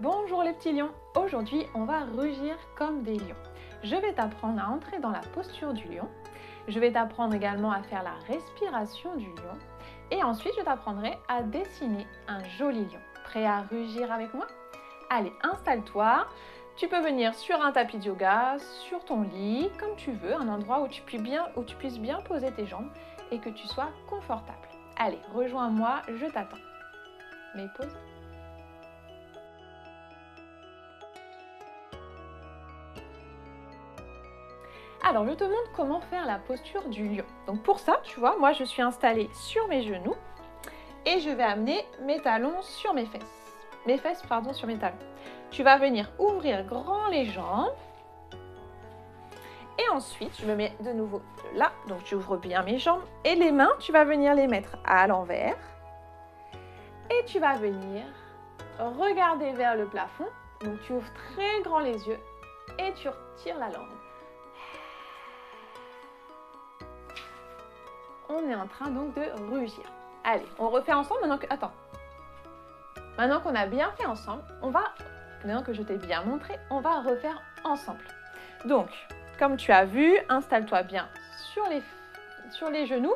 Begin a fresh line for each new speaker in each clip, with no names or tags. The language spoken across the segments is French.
Bonjour les petits lions, aujourd'hui on va rugir comme des lions. Je vais t'apprendre à entrer dans la posture du lion, je vais t'apprendre également à faire la respiration du lion et ensuite je t'apprendrai à dessiner un joli lion. Prêt à rugir avec moi? Allez, installe-toi, tu peux venir sur un tapis de yoga, sur ton lit, comme tu veux, un endroit où tu puisses bien poser tes jambes et que tu sois confortable. Allez, rejoins-moi, je t'attends. Mais pose. Alors, je te montre comment faire la posture du lion. Donc pour ça, tu vois, moi je suis installée sur mes genoux et je vais amener mes talons sur mes fesses. Mes fesses, pardon, sur mes talons. Tu vas venir ouvrir grand les jambes. Et ensuite, je me mets de nouveau là. Donc tu ouvres bien mes jambes. Et les mains, tu vas venir les mettre à l'envers. Et tu vas venir regarder vers le plafond. Donc tu ouvres très grand les yeux et tu retires la langue. On est en train donc de rugir. Allez, on refait ensemble maintenant que... Attends. Maintenant qu'on a bien fait ensemble, maintenant que je t'ai bien montré, on va refaire ensemble. Donc, comme tu as vu, installe-toi bien sur les genoux,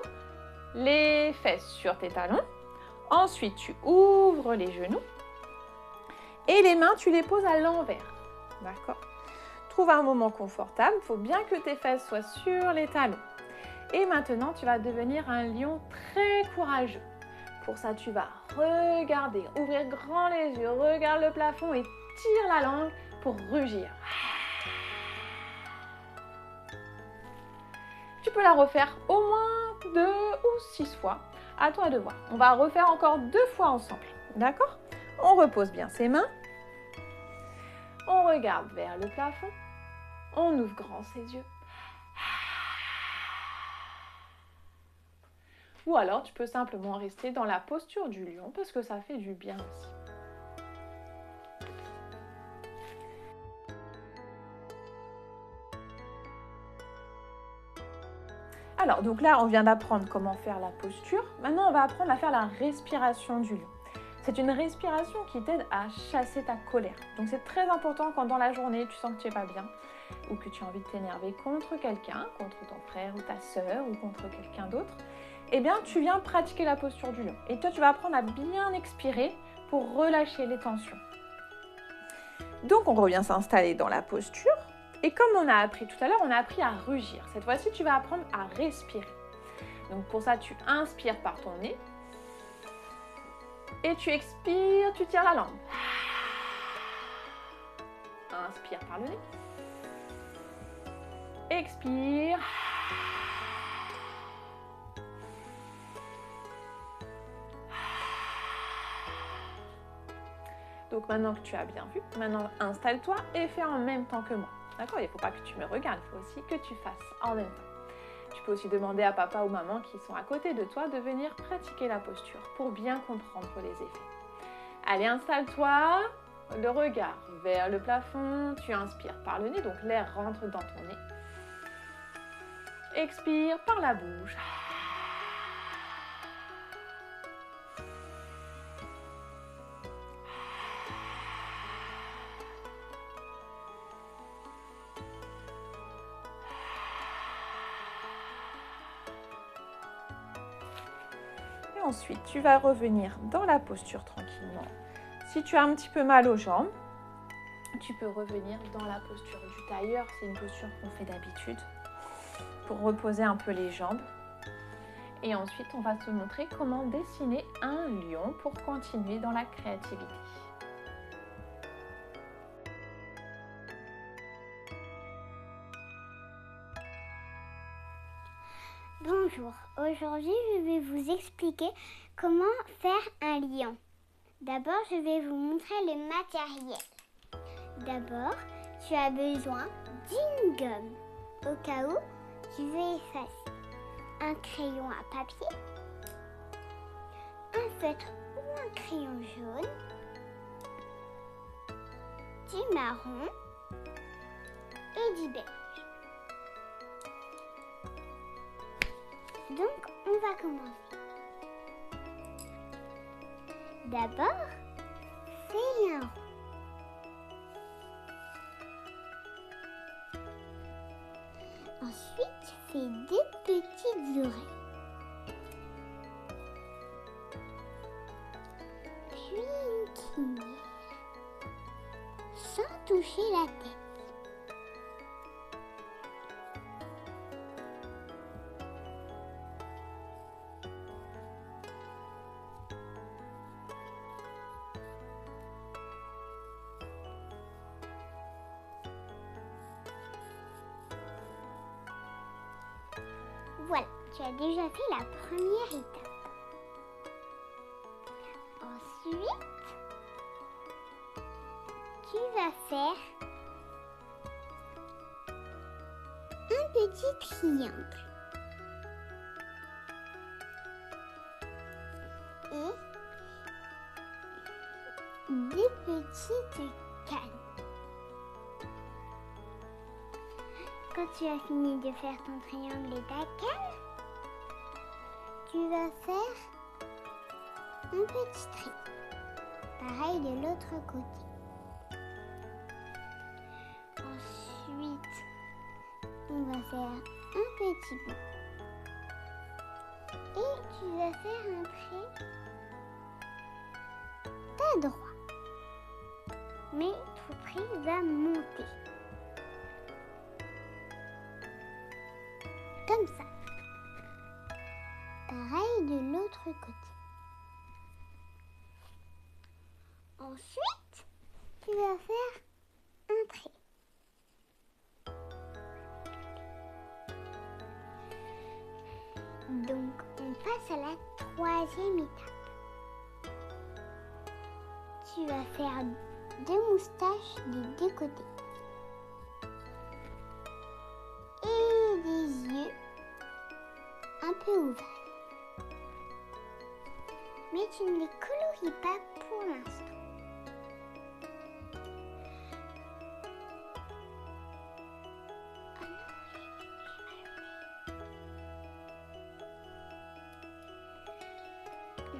les fesses sur tes talons. Ensuite, tu ouvres les genoux et les mains, tu les poses à l'envers. D'accord? Trouve un moment confortable. Il faut bien que tes fesses soient sur les talons. Et maintenant, tu vas devenir un lion très courageux. Pour ça, tu vas regarder, ouvrir grand les yeux, regarde le plafond et tire la langue pour rugir. Tu peux la refaire au moins 2 ou 6 fois. À toi de voir. On va refaire encore 2 fois ensemble. D'accord? On repose bien ses mains. On regarde vers le plafond. On ouvre grand ses yeux. Ou alors, tu peux simplement rester dans la posture du lion parce que ça fait du bien aussi. Alors, donc là, on vient d'apprendre comment faire la posture. Maintenant, on va apprendre à faire la respiration du lion. C'est une respiration qui t'aide à chasser ta colère. Donc, c'est très important quand dans la journée, tu sens que tu n'es pas bien ou que tu as envie de t'énerver contre quelqu'un, contre ton frère ou ta sœur ou contre quelqu'un d'autre. Eh bien, tu viens pratiquer la posture du lion. Et toi, tu vas apprendre à bien expirer pour relâcher les tensions. Donc, on revient s'installer dans la posture. Et comme on a appris tout à l'heure, on a appris à rugir. Cette fois-ci, tu vas apprendre à respirer. Donc, pour ça, tu inspires par ton nez. Et tu expires, tu tires la langue. Inspire par le nez. Expire. Donc maintenant que tu as bien vu, maintenant installe-toi et fais en même temps que moi. D'accord? Il ne faut pas que tu me regardes, il faut aussi que tu fasses en même temps. Tu peux aussi demander à papa ou maman qui sont à côté de toi de venir pratiquer la posture pour bien comprendre les effets. Allez, installe-toi, le regard vers le plafond, tu inspires par le nez, donc l'air rentre dans ton nez. Expire par la bouche. Ensuite, tu vas revenir dans la posture tranquillement. Si tu as un petit peu mal aux jambes, tu peux revenir dans la posture du tailleur. C'est une posture qu'on fait d'habitude pour reposer un peu les jambes. Et ensuite, on va te montrer comment dessiner un lion pour continuer dans la créativité.
Bonjour, aujourd'hui je vais vous expliquer comment faire un lion. D'abord je vais vous montrer les matériels. D'abord tu as besoin d'une gomme au cas où tu veux effacer, un crayon à papier, un feutre ou un crayon jaune, du marron et du beige. Donc, on va commencer. D'abord, fais un rond. oreilles. Puis une crinière, sans toucher la tête. Voilà, tu as déjà fait la première étape. Ensuite, tu vas faire un petit triangle. Et des petites cannes. Quand tu as fini de faire ton triangle et ta canne, tu vas faire un petit trait. Pareil de l'autre côté. Ensuite, on va faire un petit bout. Et tu vas faire un trait pas droit. Mais ton trait va monter. Comme ça. Pareil de l'autre côté. Ensuite, tu vas faire un trait. Donc, on passe à la troisième étape. Tu vas faire deux moustaches des deux côtés. Et des yeux un peu ouverts. Mais tu ne les colories pas pour l'instant.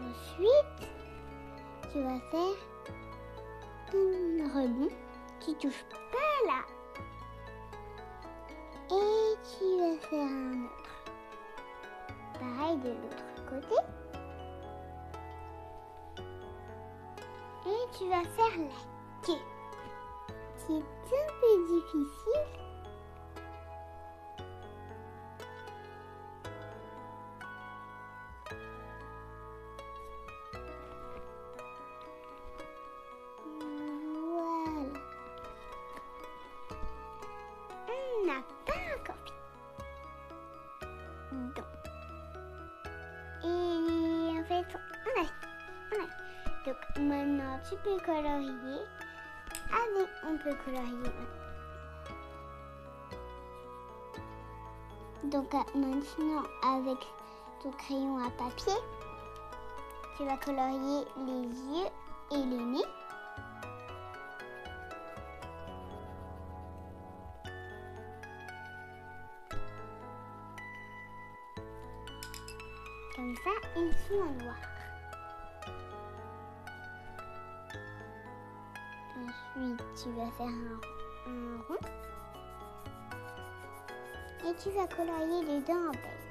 Ensuite, tu vas faire un rebond qui touche pas là. Et tu vas faire un autre. Pareil de l'autre côté. Et tu vas faire la queue. C'est un peu difficile. Voilà. On n'a pas encore fini. Et en fait, donc maintenant tu peux colorier. On peut colorier. Donc maintenant avec ton crayon à papier, tu vas colorier les yeux et le nez. Comme ça, ils sont en noir. Ensuite, tu vas faire un rond. Et tu vas colorier les dents en beige.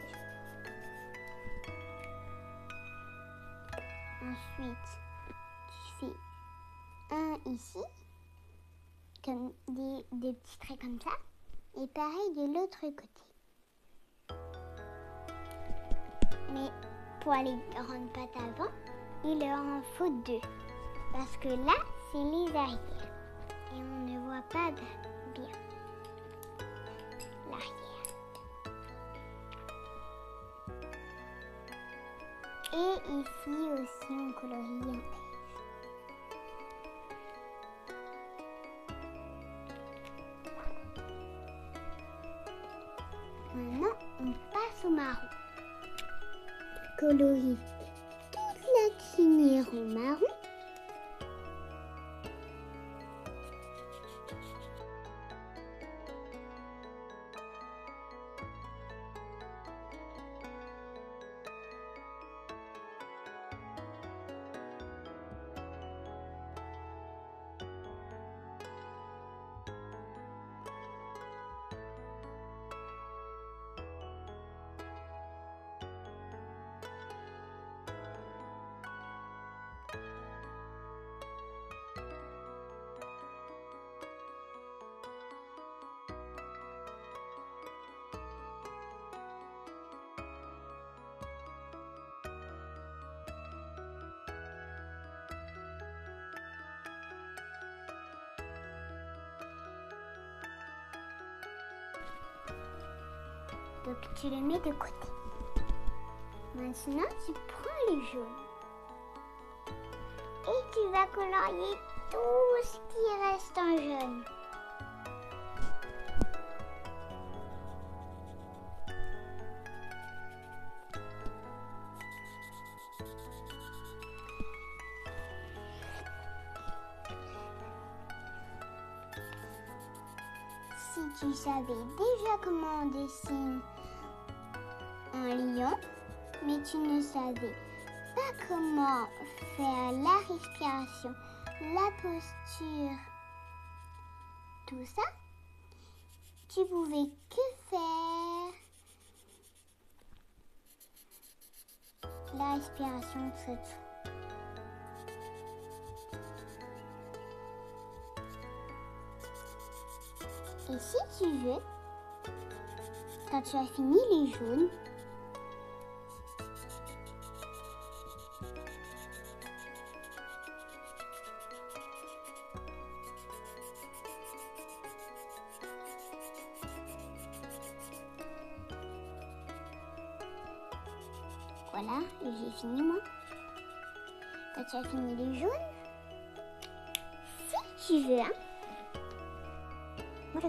Ensuite, tu fais un ici, comme des petits traits comme ça. Et pareil de l'autre côté. Mais pour les grandes pattes avant, il en faut deux. Parce que là, c'est les arrières. Et on ne voit pas bien l'arrière. Et ici aussi, on colorie en beige. Maintenant, on passe au marron. Colorie toute la crinière en marron. Donc tu le mets de côté. Maintenant, tu prends les jaunes. Et tu vas colorier tout ce qui reste en jaune. Si tu savais déjà comment on dessine un lion, mais tu ne savais pas comment faire la respiration, la posture, tout ça, tu pouvais que faire la respiration de ce tout. Et si tu veux, quand tu as fini les jaunes, voilà, j'ai fini moi. Quand tu as fini les jaunes, si tu veux, hein. Moi, je...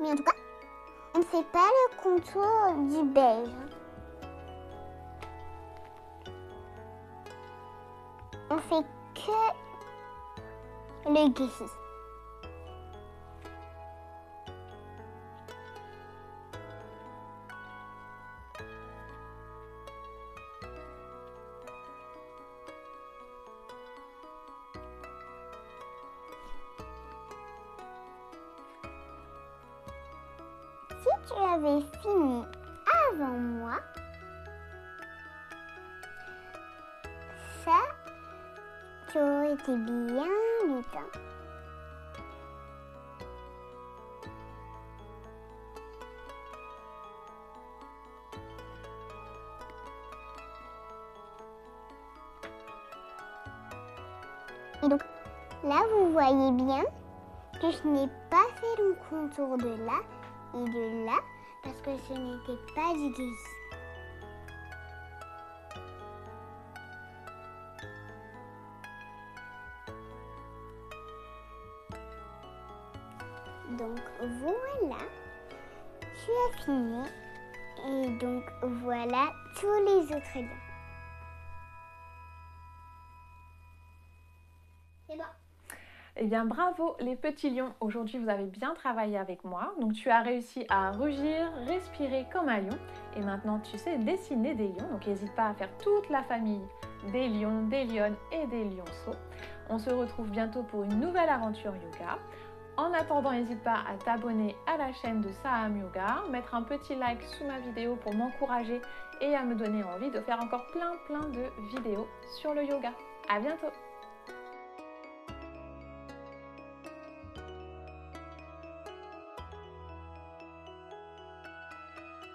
Mais en tout cas, on ne fait pas le contour du beige. On fait que le gris. Si tu avais fini avant moi, ça, tu aurais été bien vite. Hein. Et donc, là, vous voyez bien que je n'ai pas fait le contour de là et de là parce que ce n'était pas du gris. Donc voilà, tu as fini et donc voilà tous les autres liens. C'est bon.
Eh bien bravo les petits lions, aujourd'hui vous avez bien travaillé avec moi, donc tu as réussi à rugir, respirer comme un lion et maintenant tu sais dessiner des lions, donc n'hésite pas à faire toute la famille des lions, des lionnes et des lionceaux. On se retrouve bientôt pour une nouvelle aventure yoga. En attendant, n'hésite pas à t'abonner à la chaîne de Saham Yoga, mettre un petit like sous ma vidéo pour m'encourager et à me donner envie de faire encore plein de vidéos sur le yoga. À bientôt!